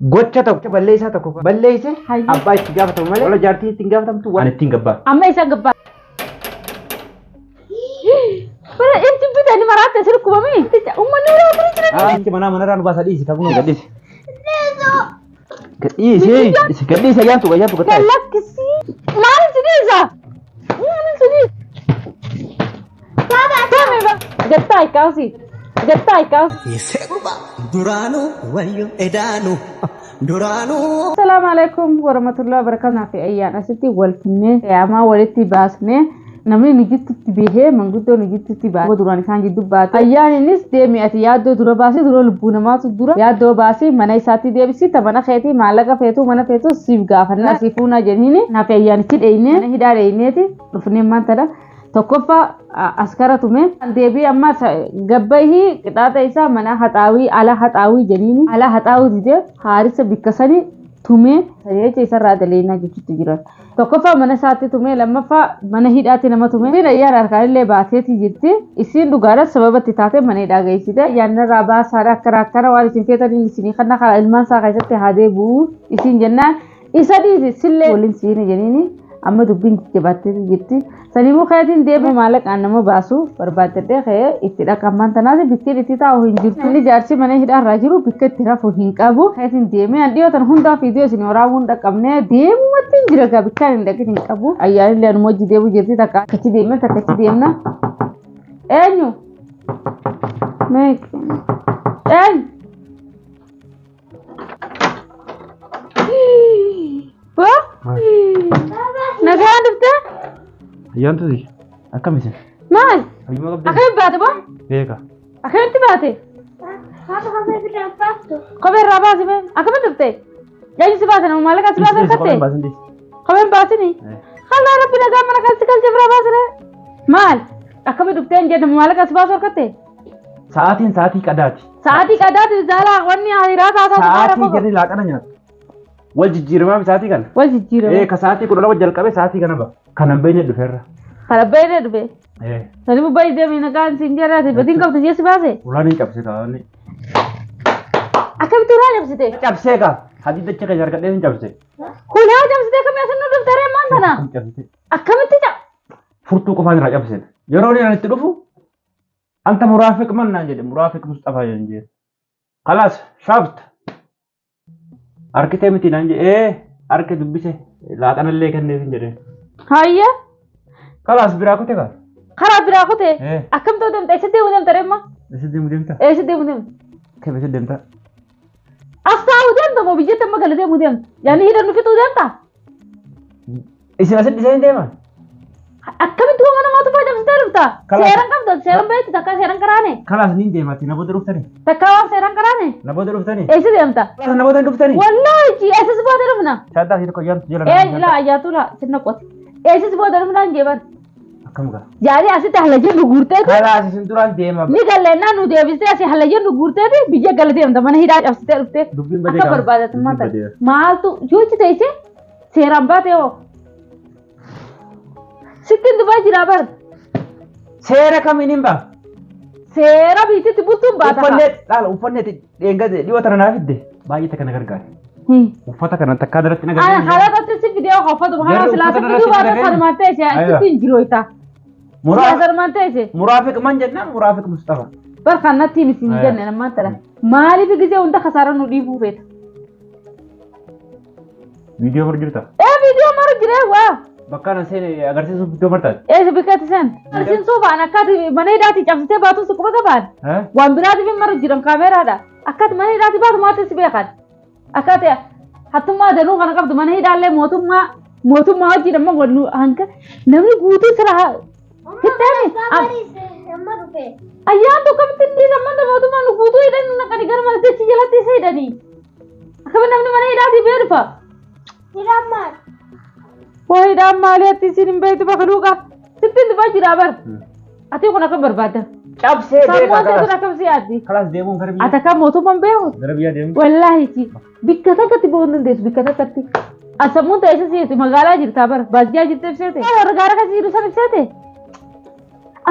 gocha tokko balleessaa tokko balleesse abbaa itti gaafatamu malee wala jaartii itti gaafatamtu waan ittiin gabbaa. Amma isa gabbaa. Bara itti bitani maraate sirku mami. Ummanni ora turi jira. Itti mana raan baasa dhiisi kabunu gadhiisi. Gadhiisi gadhiisi ayyaantu gataa. Lakkisi. Maal sidisa? Maal sidis? Baba. Gattai kausi. Gattai kausi. Duranu wayu edanu. Duranu. Assalamualaikum warahmatullahi wabarakatuh. Nafi ayyan asitti walfinne yaama walitti baasne namni nujitti bihee manguddoo nujitti baasee duraan isaan jiddu baate ayyaanis deemi ati yaaddoo dura baasee dura lubbuu namaatu dura yaaddoo baasee mana isaatti deebisi mana keetii maallaqa feetu mana feetu siif gaafanna sifuuna jenini nafi ayyaanitti dheeyne mana hidhaa dheeyneeti dhufnee maantadha tokkoffa askara tume deebii amma gabbahi qixaaxa isaa mana haxaawii ala haxaawii jenini ala haxaawii dide haarisa bikkasanii tume sayeecha isarraa daleena jechuutti jiran tokkoffaa mana isaatti tume lammaffaa mana hidhaatti nama tume din ayyaan harkaanillee baateeti jirti isiin dhugaadha sababatti taate mana hidhaa geessite yaannarraa baasaadha akkana waan isin feetaniin isinii kanna karaa ilmaan isaa keessatti haadee bu'uu isiin jennaan isa dhiisi sillee waliin siine jeniini amma dubbiin jabaattee jirti saniimuu kayatiin deemu maallaqaan nama baasu barbaaddee ka'ee itti dhaqamaan tanaati bikkiin itti taa'u hin jirtu inni jaarsi mana hidhaarraa jiru bikka itti rafu hin qabu kayatiin deemee an dhiyootan hundaa fiidiyoo isin waraabuu dhaqabnee deemumatti hin jira gaa bikkaan hin dhaqin hin qabu ayyaanillee anuma hojii deemuu jirti takka akkachi deemna takkachi deemna eenyu eenyu nagaan dhufte ayyaantu akkamitti maal akkamitti baate boo beeka akkamitti baate kophee irraa baasi mee akkamitti dhufte eenyu si baase nama maallaqa si baase harkatte kopheen baasini hallaa rabbi nagaa mana kan si galche biraa baasire maal akkamitti dhufte hin jedhamu maallaqa si baasu harkatte sa'aatii qadaati jaalaa wanni hariiraa sa'aatii jirri laaqana nyaata wal jijjiiramaa sa'aatii kana wal jijjiirama ka sa'aatii kudha lama jalqabe sa'aatii kana ba kana beeyne dhufeerra kana beeyne dhufe sani bubba deemee nagaan siin jiraate batiin qabdu jeesi baase ulaan hin cabse taa'anni akkamitti ulaa cabsite cabsee ka hadii dacha ka jargadhee hin cabse ulaa cabsite kamii asin nu dhuftaree maan tana akkamitti furtuu qofaan irraa cabse yeroo inni itti dhufu anta muraafiq mannaan jedhe muraafiq Mustafaa jedhe khalaas shaafta arkitee miti naan jedhe arke dubbise laaqanallee kenneef hin jedhe hayya khalaas biraa kute ka karaa biraa kute akkamtoo deemta eessa deemu deemta reemma eessa deemu deemta kamitti deemta astaa'u deemta moo biyyatti amma gala deemu deemta yaani hidhannu fixuu deemta isin asitti iseen deeman akkamitti waan namaatu fayyadamsitee dhufta seeran qabda seeran beekti takka seeran karaane khalaas niin deemati naboota dhuftani takka waan seeran karaane naboota dhuftani eessa deemta naboota dhuftani wallahi ji eessa si booda dhufna shaddaa si tokko yaamtu jala la ayyaatu la sinna qote eessa si booda dhufna hin jeeban akkam gaa jaari asitti halajee nu guurteeti khalaas isin duraan deema ni gallennaa nu deebistee asii halajee nu guurteeti biyya gala deemta mana hidhaa cabsitee dhuftee akka barbaadatummaa ta'e maaltu yoochi teessee seeraan baatee hoo sittin dubaa jira bar seera kamiin hin baa seera biititti buttuun baata uffanne dheengate dhiyoo tana naaf fidde baay'ee kana gargaare uffata kana takkaa daratti na gargaare haala si fidee uffatu kana silaasa fiduu baata sarmaantee ishee achitti hin jiru ita sarmaantee ishee muraafiq man jennaan muraafiq Mustafa bar kannatti misin jenne nammaan tala maaliif gisee hunda kasaara nu dhiibuu feeta viidiyoo mar jirta viidiyoo mar jiree waa bakka na seen agarsiisuuf viidiyoo martaati bikkatti sen agarsiisuu baan akkati mana hidhaatti cabsitee baatu si qubata baan waan biraatiif maru jiran kaameeraadha akkati mana hidhaatti baatu maatii si beekan akkati hattummaa danuu kana qabdu mana hidhaallee mootummaa wajjin amma wallu hanka namni guutuu sira kitteeni ayyaan tokko mitti sammanta mootummaa nu guutuu hidhan nu naqani gara mana jechi jalatti isa hidhanii akkami namni mana hidhaatti bee dhufa hidhammaan Wahidaan maali ati isin hin beektu bakka duuqa sittiin dhufaa jira bar ati kun akka barbaadda cabsee beeka kun akkam yaaddi khalaas deemuun gara biyya ati akka mootummaan beeku gara biyya deemu wallaahi ci bikka takkatti ba'uu hin dandeessu bikka takkatti asammuun ta'e siiti magaalaa jirtaa bar baadiyyaa jirtee ibseete warra gaara kasi jiru san ibseete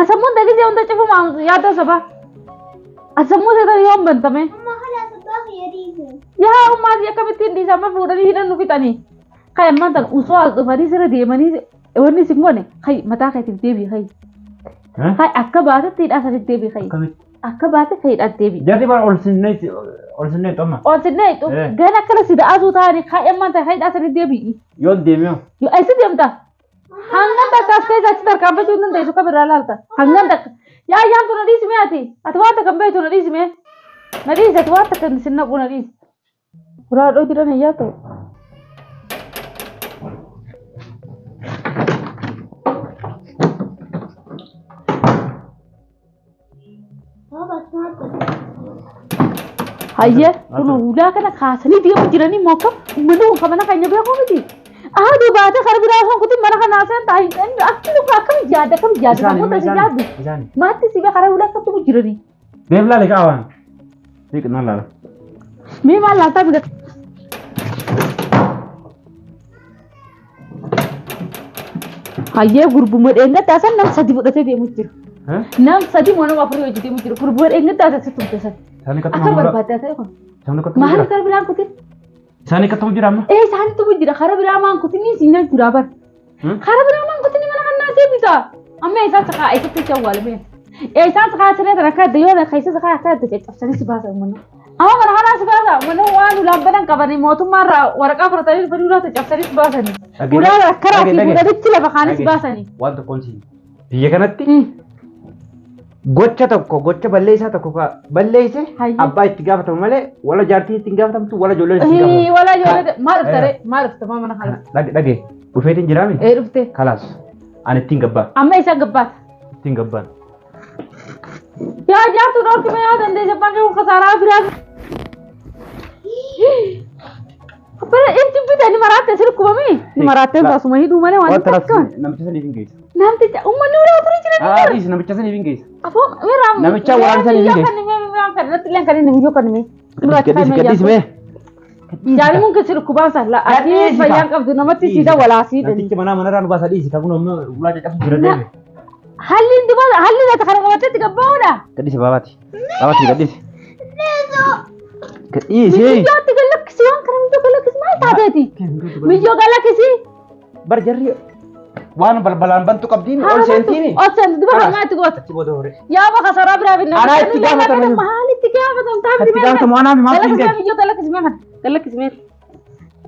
asammuun ta'e hunda cufu yaada saba asammuun ta'e yoo hin bantame Yaa ummaati akkamittiin dhiisaa amma fuudhanii hidhan nu fixanii. Kai ammaan tan usoo as dhufanii sirra deemanii wanni isin goone kai mataa keetiif deebii kai. Kai akka baatetti hidhaa sanitti deebii kai. Akka baate kai hidhaa deebii. Jarri bara ol sinnee xomma. Ol sinnee gana akkana si da'atuu taa'anii kai ammaan tan kai hidhaa sanitti deebii. Yoo deemee. Yoo eessi deemta? Hangam takka as keessa achi tarkaanfachuu hin dandeessu kam irraa laalta. Hangam takka. Yaa ayyaan tu na dhiisime ati. Ati waan takka hin beektu na dhiisime. Na dhiisi ati waan takka sin naqu na dhiisi. Furaa dhoo jiran ayyaa ta'u. Hayya kun ulaa kana kaasanii deemu jiranii moka mana kamana kanya beeku miti. Aduh baca kar biraa kuti mana kana asan tahi aku kakak jaada kamu tak jaada. Mati sih kar ulaa ketemu jiranii. Bebla le kawan. Sik nala. Me malah tapi Hayya gurbumat enggak tasan nam sadi buat saya deemu jiru. Nam sadi mana wapuri wajib deemu jiru. Gurbumat enggak tasan setum tasan. Akan berbatas saya kon. Mahal kar bilang kuti. Sani ketemu jira amma? Sani tuh jira khara bilang mang kuti ni sinan jurabar. Khara bilang mang kuti ni mana kan nasi bisa. Amma esa saka esa tuh cawal me. Esa saka sene teraka deyo na kaisa saka asa tuh cek sani si bahasa mana. Amma mana kana si bahasa mana wanu lambadan kabani motu marra waraka pertanyaan berdua tuh cek sani si bahasa ni. Udah khara ki udah dicila bakana si bahasa ni. Wanto konsi. Iya kanatti. Gocha tokko gocha balleessaa tokko balleesse abbaa itti gaafatamu malee wala jaartii itti gaafatamtu wala ijoollee itti gaafatamu. Wala ijoollee maal dhufte mana kana. Dhage dhufeetiin jiraami? Dhufte. Kalaas ani ittiin gabbaa. Amma isa gabbaa. Ittiin gabbaan. Yaa jaartu dhorki mee yaa dandeesse bankee kun kasaaraa biraa. Bara inti bitani maratte sirkubami. Ni maratte basuma hiduu malee waan takka. Namicha sanii hin geessu. Namicha ummanni uraa turii jira. Dhiis namicha sanii hin geessu. Afoo meeraa. Namicha waan sanii hin geessu. Kan natti leen kan inni video kan mee. Gadhiis mee. Jaari mun ke sirkubaa salla. Ati fayyaan qabdu namatti sida walaasii dani. Namicha manaa irraa nu baasa dhiisi kan kun ulaa caccabsu jira deeme. Halli ndi bala halli natti kana qabatte gabaawudha. Gadhiisi baabaati. Baabaati gadhiisi. Gadhiisi. Mijooti galakkisi waan kana mijoo galakkisi maal taateeti? Mijoo galakkisi. Bar jarri waan balbalaan bantu qabdiin ol seentiini. Ol seenti dubara maatti goota. Achi booda hore. Yaa bakka saraa biraa binna. Anaa itti gaafatamu. Maal itti gaafatamu taa'u Itti gaafatamu anaa mi maal hin galakkisi mijoo galakkisi mee galakkisi mee.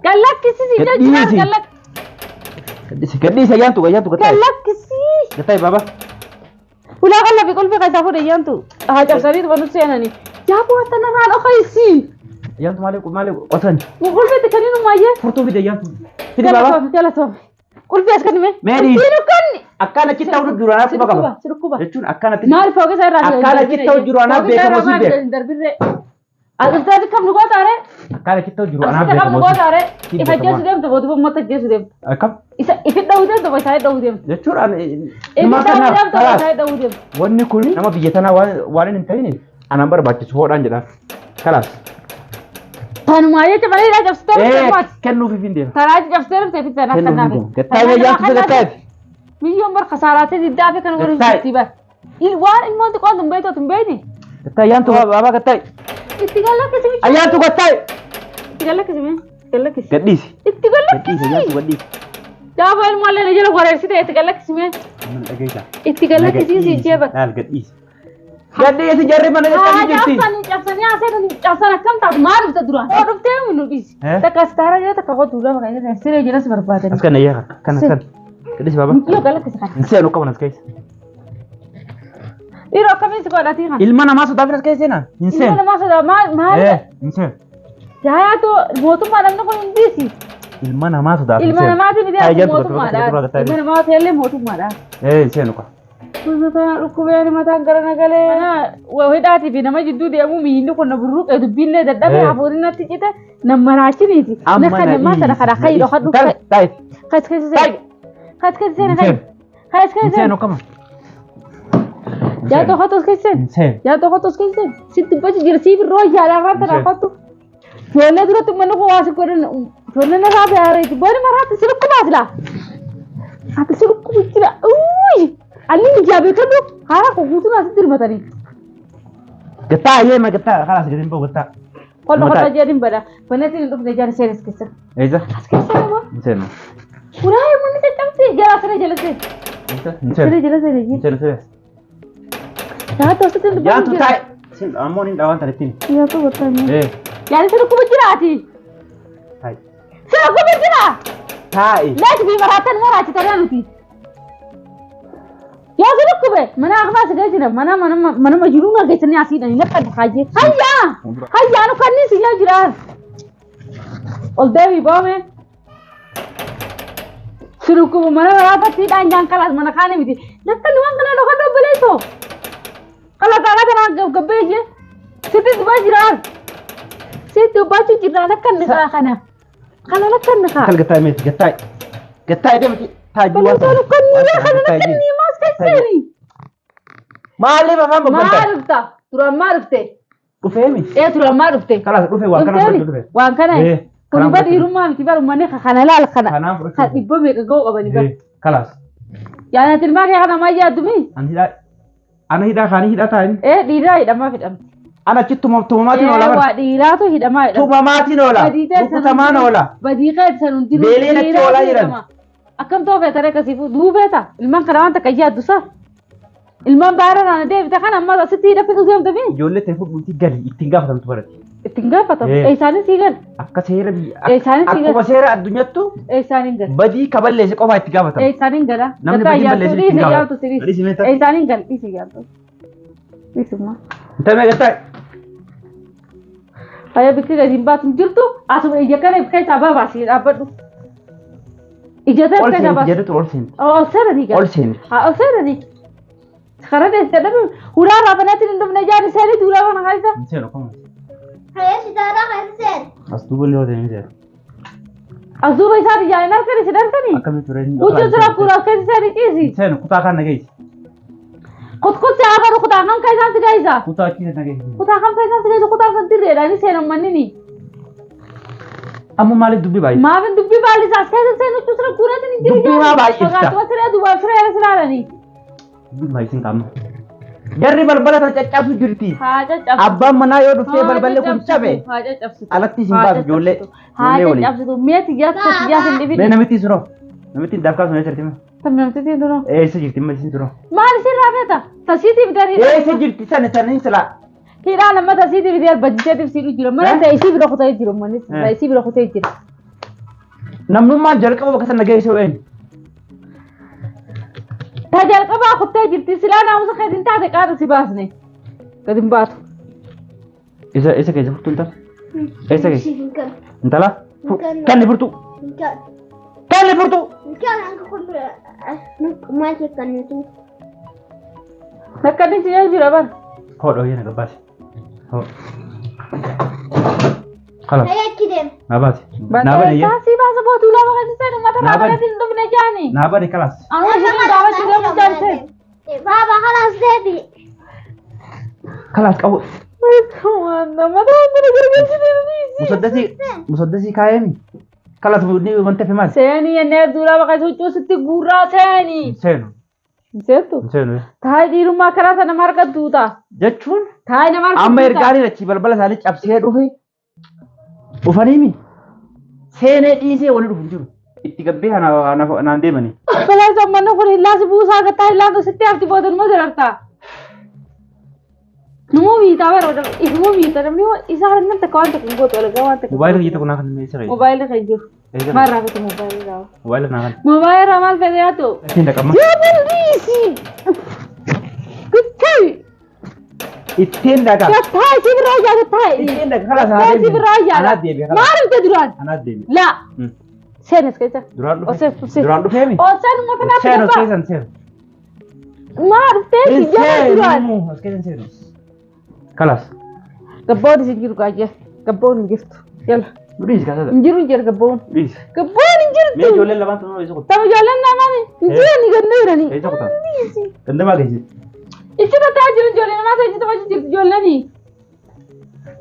Galakkisi si jajjaa galakkisi. Gadhiisi ayyaantu gataa. Galakkisi. Gataa baaba. Ulaa kan lafi qulfi kan isaa fuudhe ayyaantu. Haa cabsanii dhufanu seenanii. Yaa bu'aata narraa dhokaysi. Ayyaantu maaliif qotan? Qulfi kaniinu maayyee. Furtuu fide ayyaantu. Fide baaba. Galatoome. Qulfi as kan mee. Meedii. Sirukanni. Akkaan achi ta'uu jiru anaaf quba qaba. Sirkuba. Jechuun akkaan ati. Maal fooqi isaa irraa akkaan achi ta'uu jiru anaaf beekamu si beeka. Darbirree. Asirratti kam nu gootaare. Akkaan achi ta'uu jiru anaaf Asirratti kam nu beekamu. gootaare. Ifa jeesu deemtu boodu mootta jeesu deemtu. Akkam. Isa ifi dhawuu deemtu booda isaa dhawuu deemtu. Jechuun Ifi dhawuu deemtu booda isaa dhawuu deemtu. Wanni kun nama biyya tanaa waan hin ta'in anaan barbaachisu hoodhaan jedhaan. Kalaas. Tanuma jecha malee yaa cabsitee dhufte. Kennuufi hin deema. Karaa cabsitee dhufte fi sana akka naafe. Gattaa'ee ayyaantu gattaa'eeti. Milyoon bar kasaaraatee diddaa fi kan waliin jirti bar. Waan ilmoon xiqqoon tun beektu tun beekni. Gattaa'e ayyaantu baabaa gattaa'e. Itti gallakkisi bicha. Ayyaantu gattaa'e. Itti gallakkisi mee? Gallakkisi. Gadhiisi. Itti gallakkisi. Ayyaantu gadhiisi. Gaafa ilmaallee na jala wareersite itti gallakkisi mee? Itti gallakkisi si jeeba. Naal gadhiisi. Gadhiisi jarri mana jettanii jirti. Cabsanii asee cabsan akkam taatu maal dhufte duraan? Oo dhuftee nu dhiisi. Takka asitaara jira takka kootu lafa kan jedhan siree jiras barbaadani. As kana yaa kan. Gadhiisi baaba. Yoo gallakkisi kan. Hin seenu qaban as keessa. Dhiiroo akkamiin si godhatii kan? Ilma namaa sodaaf as keessa seenaan. Hin seenu. Ilma namaa sodaa maal? Hin seenu. Jaayaatu mootummaa namni kun hin dhiisi. Ilma namaa sodaaf. Ilma namaati miti mootummaadha. Ilma namaati illee mootummaadha. Hin seenu qaba. Kunuutaa dhukkubeen mataan gara nagalee hidhaatii fi nama jidduu deemu miilli kun na burruqee dubbiillee dadhabee hafuurri natti cite nama raachiniiti. Naka namaa sana kana kayi dhokadhu. Kas keessa seena. Kas keessa seena kayi. Kas keessa seena. Kama. Yaa tokkotos keessa seena. Yaa tokkotos keessa seena. Sitti bachi jira siif irroo yaalaa irraa tanaafatu. Ijoollee duratti manni kun waasi godhan ijoollee narraa biyaareeti. Booni maraatti sirukkumaas laa. Ati sirukkumu jira. Alli hijaabee kadhu haala kuguutuun asitti hirmatanii. Gattaa ayyee ma gattaa kalaas gadi hin bahu gattaa. Kalau kau jadi benda, benda itu untuk negara serius kisah. Eza. Kisah apa? Seno. Udah, mana cakap sih? Jalan sih. Seno. Jalan sih. Seno. Dah tu sesuatu Ya tu tai. Sin amon ini dawan tadi. Iya tu betul. Jadi suruh aku bergerak sih. Tai. Suruh aku bergerak. Tai. Lihat di maratan marah cita nanti. Ya suruh aku ber. Mana aku masih gaji dah. Mana majulung nggak gaji ni asyik dah. Lepas haji. Hayya, nu kan ni sih jiran. All day bawa. Suruh aku mana apa sih dah jangan kalah mana kane mesti. Lepas luang kena doa tu boleh tu. Kalau tak ada nak gabe je. Situ jiran. Situ baju jiran kan ni kana. Kalau nak kan nak. Kal getai mesti getai. Getai dia mesti taju. Kalau kan ni kan ni mas kesini. Mali apa bukan? Marufta. Turun marufte. Tu fahami? Turun marufte. Kalau tu faham wan kana tu faham. Wan kana. Kau ibarat di rumah, tiba rumah ni kana lal kana. Hat ibu mereka kau apa ni? Kalas. Ya nanti rumah dia kana maya tu mi. Ana hida khani hida tain. Dira hida ma fit am. Ana cittu mati nola bar. Wa dira tu hida ma. Tu mati nola. Tu tamana nola. Badiqat sanun tiru. Beli na chola jiran. Akam to betare kasifu du beta. Ilman karawan ta kayya dusa. Ilman bara na de bita kana amma sitti da fitu zam tabi. Jolle tefu bulti gali ittinga fatam tu barat. Ittinga fatam. Isani sigal. Akka seera bi. Isani sigal. Akkuma seera addunyattu. Isani gal. Badii kaballe se qofa ittiga fatam. Isani gala. Namni badii balle se ittiga fatam. Isani gal isi gal. Isuma. Tame gatai. Aya bikri da jimba tum jirtu asu ija kana kai sabab asi abadu. Ija ta kai sabab. Ija tu olsen. Oh sera ni gal. Olsen. Ha sera ni. Sekarang deh, tapi hura apa nanti untuk menjadi seri dulu apa nak kaisan? Seno kamu. Saya sudah ada kaisan. Astu boleh ada ni je. Azu bayi sari jalan nak kiri sedar kani. Akan itu ren. Ucap surat kurang kiri seri kisi. Seno kuta kan nagis. Kut siapa tu kuta kam kaisan si kaisa? Kuta kiri nagis. Kuta kam kaisan si kaisa kuta sentir reda ni seno mani ni. Amu malik dubbi bayi. Maafin dubbi balik sas kaisan seno tu surat kurang tu ni. Dubbi ma bayi ista. Pagatu surat dua surat surat ni. Dubbi bayi sing kamu. Jarri balbala ta caccabu jirti. Haja cap. Abba mana yo dufte balballe kun cabe. Haja cap. Alatti simba jolle. Haja cap tu meti jat sendiri. Me namiti suro. Namiti dakka sune certi me. Tam namiti suro. Se jirti me sin suro. Mal sir rafeta. Tasiti bidari. Se jirti sana sana sala. Kira lama tasiti bidari budget siru jiro. Mana taisi biro kota jiro mani. Taisi biro kota jiro. Namnu ma jalka ba kasan nagay so en. Tajal kaba kota jirti sila na usa khadin ta de kar si bas ne. Kadim bat. Esa ke jaftu nta. Esa ke. Ntala. Kan ni furtu. Kan ni furtu. Kan angka kun macam kan itu. Nakkan ni siya jiro ban. Ho do yana gabas. Ho. Khalas. Saya kirim. Nabas. Nabari ya. Si bas bo tula ba kasi sa mata na ba tin dum na jani. Nabari khalas. Anu sini dawa sila mo janse. Baba halas dedi. Khalas kau. Tuanda mata na gurgursi ni. Musaddasi kayani. Khalas ni wante femas. Seni ne dula ba kasi ucu sitti gurra seni. Seno. Setu. Seno. Thai di rumah kara sana marka tuta. Jechun. Thai na marka. Amma ergani rachi balbala sali cabse dhufe. Ufanimi. Sene dhiise wali dhufu jiru. Itti gabbee naan deemani. Bala zammanna kun illasi buusaa gataa illaa sitti hafti boodan mo jirarta. Numo miita bara ismo miita namni isa haranna ta kawan ta kungoto wala gawan ta. Mobile kita kuna kan me sare. Mobile ka jiru. Marra ko mobile gawa. Mobile na kan. Mobile ramal pe gaya to. Tinda kama. Ya bisi. Kutai. Ittinda ka. Kutai sibra ya kutai. Ittinda khalas Kutai sibra ya. Ana debi khalas. Maru te duran. Ana debi. La. Senes kaita. Duran dhufe. Ose. Duran dhufe mi. O sen mo kana Seno kesan seno. Maru te si jana duran. Seno kesan seno. Khalas. Gabon si jiru ka je. Gabon gift. Yalla. Please kasa. Njiru jer gabon. Please. Gabon njiru. Me jolle laban tuno iso kota. Tamu jalan na mani. Njiru ni ganne rani. Iso kota. Ganda ma gaji. Ichi na tajiru jolle na ma sai jita baji jiru jolle ni.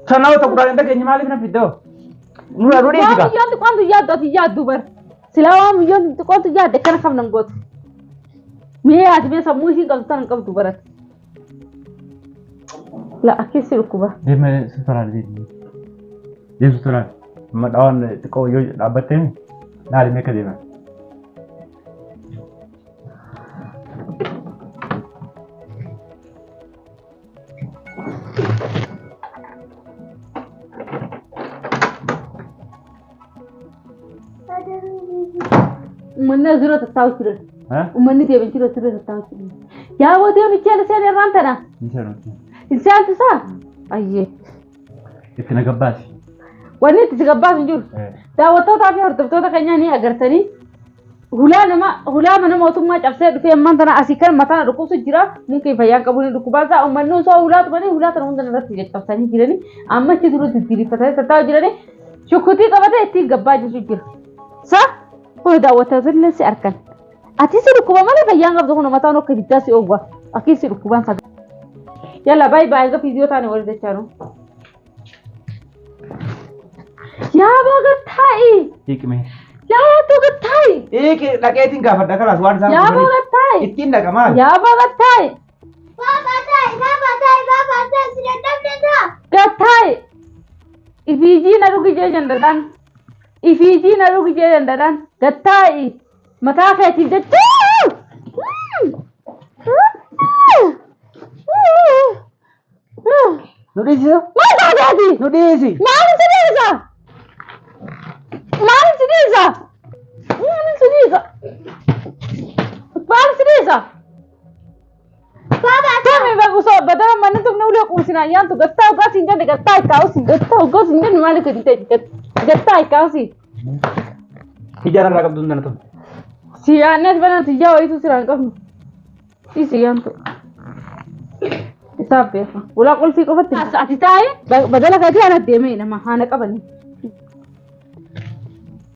Sana ta kura inda kenyi malik na fiddo. Nura rudi diga. Quando yaddu bar. Silawa mu yon quando yadde kana kam nan got. Me ya ji be sa mu shi kam tan kam tu barat. La akisi rukuba. Deme sutara di. Yesus tulan. Madawan tiko yo abatte. Nali me kadima. Umanna zuro tattaw sire. Ha? Umanni de benchiro sire tattaw sire. Ya wo de mi chele sele rantana. Inshallah. Insan tsa. Ayye. Itina gabbasi. Wani tigabbas njur. Daawwattoota fi hordoftoota keenya ni agartanii hulaa mana mootummaa cabsee dhufee ammaan tana asii kan mataan dhukkubsu jira mungkin fayyaan qabu ni dhukkubaan isaa uummanni osoo hulaa tufanii hulaa tana hunda irratti caccabsanii jiranii amma achi dura diddiirifatanii tattaa'aa jiranii shukkutii qabatee ittiin gabbaa jiru jira. Kun daawwattoota illee si argan. Ati si dhukkuba malee fayyaan qabdu kun mataan akka diddaa si oowwa akki si dhukkubaan sagal. Yalla baay'ee baay'ee fiiziyoo taane wal jechaanu. Yaa bagatai. Hikme. Yaa tu gatai. Iki lakeetiin gaafadha kalaas waan isaan Yaa bagatai. ittiin dhaqamaa. Yaa bagatai. Babatai, sudah dah. Gatai. Ifiji na rugi je jandadan. Ifiji na rugi je jandadan. Gatai. Mata keetiin jechuu. Nudisi. Mata keetii. Nudisi. Maalin sidiisa? Maalin sidiisa? Maalin sidiisa? Maalin sidiisa? Kami bagus so badara mana tu nak ulah kursi nak yang tu getah kau sinjan de getah kau si getah kau sinjan mana ke getah kau si. Hijaran rakam dundan tu. Si anak benar si jauh itu serang kau. Si yang tu. Siapa? Ulah kursi kau betul. Ati tahu? Badala kau dia anak demi nama anak apa ni?